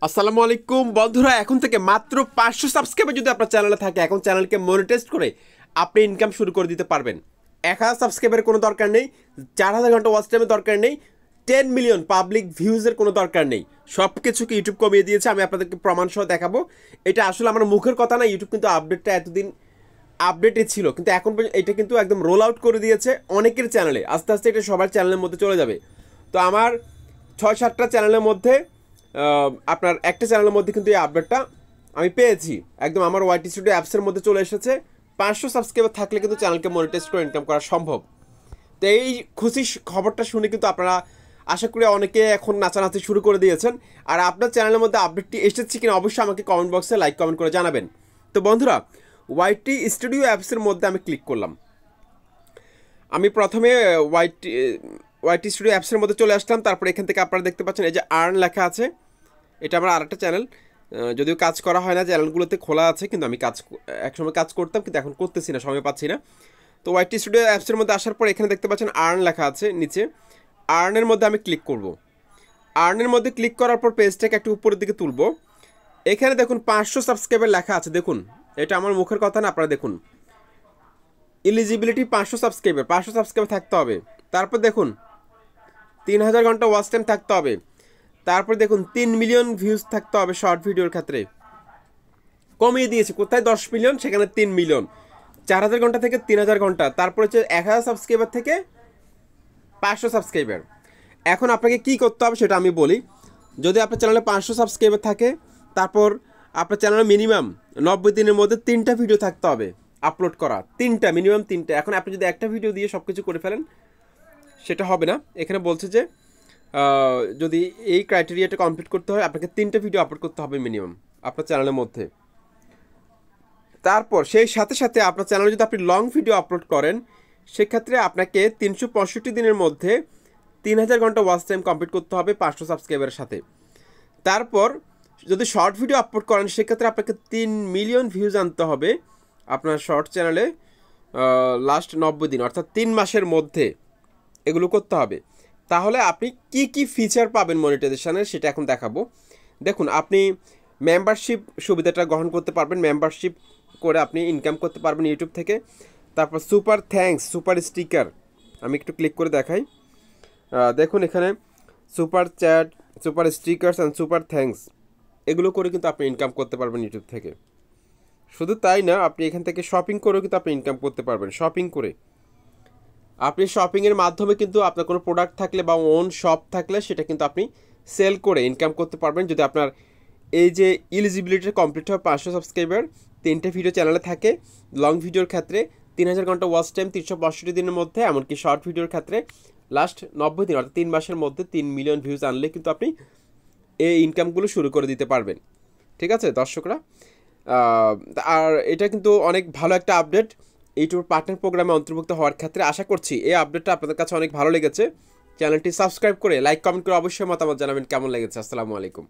আসসালামু আলাইকুম বন্ধুরা, এখন থেকে মাত্র 500 সাবস্ক্রাইবার যদি আপনার চ্যানেলে থাকে, এখন চ্যানেলকে মনিটাইজ করে আপনি ইনকাম শুরু করে দিতে পারবেন। 1000 সাবস্ক্রাইবারের কোনো দরকার নেই, 4000 ঘন্টা ওয়াচ টাইমের দরকার নেই, 10 মিলিয়ন পাবলিক ভিউজের কোনো দরকার নেই। সব কিছুকে ইউটিউব কমিয়ে দিয়েছে। আমি আপনাদেরকে প্রমাণ সহ দেখাবো। এটা আসলে আমার মুখের কথা না, ইউটিউব কিন্তু আপডেটটা এতদিন আপডেটে ছিল, কিন্তু এখন এটা কিন্তু একদম রোল আউট করে দিয়েছে অনেকের চ্যানেলে। আস্তে আস্তে এটা সবার চ্যানেলের মধ্যে চলে যাবে। তো আমার 6-7টা চ্যানেলের মধ্যে আপনার একটা চ্যানেলের মধ্যে কিন্তু এই আপডেটটা আমি পেয়েছি। একদম আমার ওয়াইটি স্টুডিও অ্যাপসের মধ্যে চলে এসেছে। 500 সাবস্ক্রাইবার থাকলে কিন্তু চ্যানেলকে মনিটাইজ করে ইনকাম করা সম্ভব। তো এই খুশি খবরটা শুনে কিন্তু আপনারা আশা করি অনেকে এখন নাচানাচি শুরু করে দিয়েছেন। আর আপনার চ্যানেলের মধ্যে আপডেটটি এসেছে কিনা অবশ্যই আমাকে কমেন্ট বক্সে লাইক কমেন্ট করে জানাবেন। তো বন্ধুরা, ওয়াইটি স্টুডিও অ্যাপসের মধ্যে আমি ক্লিক করলাম। আমি প্রথমে ওয়াইটি স্টুডিও অ্যাপসের মধ্যে চলে আসলাম। তারপরে এখান থেকে আপনারা দেখতে পাচ্ছেন এই যে আর্ন লেখা আছে। এটা আমার আরেকটা চ্যানেল, যদিও কাজ করা হয় না, চ্যানেলগুলোতে খোলা আছে, কিন্তু আমি একসময় কাজ করতাম, কিন্তু এখন করতেছি না, সময় পাচ্ছি না। তো ওয়াইটি স্টুডিও অ্যাপসের মধ্যে আসার পর এখানে দেখতে পাচ্ছেন আর্ন লেখা আছে নিচে। আর্নের মধ্যে আমি ক্লিক করব। আর্নের মধ্যে ক্লিক করার পর পেজটাকে একটু উপরের দিকে তুলব। এখানে দেখুন 500 সাবস্ক্রাইবার লেখা আছে। দেখুন, এটা আমার মুখের কথা না, আপনারা দেখুন। এলিজিবিলিটি 500 সাবস্ক্রাইবার, 500 সাবস্ক্রাইবার থাকতে হবে। তারপর দেখুন 3000 ঘন্টা ওয়াচ টাইম থাকতে হবে। তারপর দেখুন 3 মিলিয়ন ভিউজ থাকতে হবে শর্ট ভিডিওর ক্ষেত্রে। কমিয়ে দিয়েছে, কোথায় 10 মিলিয়ন, সেখানে 3 মিলিয়ন। 4000 ঘন্টা থেকে 3000 ঘন্টা। তারপর হচ্ছে 1000 সাবস্ক্রাইবার থেকে 500 সাবস্ক্রাইবার। এখন আপনাকে কি করতে হবে সেটা আমি বলি। যদি আপনার চ্যানেলে 500 সাবস্ক্রাইবার থাকে, তারপর আপনার চ্যানেলে মিনিমাম 90 দিনের মধ্যে 3টা ভিডিও থাকতে হবে আপলোড করা। মিনিমাম 3টা। এখন আপনি যদি একটা ভিডিও দিয়ে সব কিছু করে ফেলেন, সেটা হবে না। এখানে বলছে যে যদি এই ক্রাইটেরিয়াটা কমপ্লিট করতে হয়, আপনাকে 3টা ভিডিও আপলোড করতে হবে মিনিমাম আপনার চ্যানেলের মধ্যে। তারপর সেই সাথে সাথে আপনার চ্যানেলে যদি আপনি লং ভিডিও আপলোড করেন, সেক্ষেত্রে আপনাকে 365 দিনের মধ্যে 3000 ঘন্টা ওয়াচ টাইম কমপ্লিট করতে হবে 500 সাবস্ক্রাইবারের সাথে। তারপর যদি শর্ট ভিডিও আপলোড করেন, সেক্ষেত্রে আপনাকে 3 মিলিয়ন ভিউজ আনতে হবে আপনার শর্ট চ্যানেলে লাস্ট 90 দিন, অর্থাৎ 3 মাসের মধ্যে এগুলো করতে হবে। তাহলে আপনি কি কি ফিচার পাবেন মনিটাইজেশনের, সেটা এখন দেখাবো। দেখুন, আপনি মেম্বারশিপ সুবিধাটা গ্রহণ করতে পারবেন। মেম্বারশিপ করে আপনি ইনকাম করতে পারবেন ইউটিউব থেকে। তারপর সুপার থ্যাঙ্কস, সুপার স্টিকার, আমি একটু ক্লিক করে দেখাই। দেখুন এখানে super chat, super stickers and super thanks, এগুলো করে কিন্তু আপনি ইনকাম করতে পারবেন ইউটিউব থেকে। শুধু তাই না, আপনি এখান থেকে শপিং করেও কিন্তু আপনি ইনকাম করতে পারবেন। শপিং করে আপনি শপিংয়ের মাধ্যমে কিন্তু আপনার কোনো প্রোডাক্ট থাকলে বা ওন শপ থাকলে, সেটা কিন্তু আপনি সেল করে ইনকাম করতে পারবেন। যদি আপনার এই যে এলিজিবিলিটি কমপ্লিট হয় 500 সাবস্ক্রাইবার, 3টে ভিডিও চ্যানেলে থাকে, লং ভিডিওর ক্ষেত্রে 3000 ঘন্টা ওয়াচ টাইম 365 দিনের মধ্যে, এমনকি শর্ট ভিডিওর ক্ষেত্রে লাস্ট 90 দিন অর্থাৎ 3 মাসের মধ্যে 3 মিলিয়ন ভিউজ আনলে কিন্তু আপনি এই ইনকামগুলো শুরু করে দিতে পারবেন। ঠিক আছে দর্শকরা, আর এটা কিন্তু অনেক ভালো একটা আপডেট ইউটিউব পার্টনার প্রোগ্রামে অন্তর্ভুক্ত হওয়ার ক্ষেত্রে। আশা করছি এই আপডেটটা আপনাদের কাছে অনেক ভালো লেগেছে। চ্যানেলটি সাবস্ক্রাইব করে লাইক কমেন্ট করে অবশ্যই মতামত জানাবেন কেমন লেগেছে। আসসালামু আলাইকুম।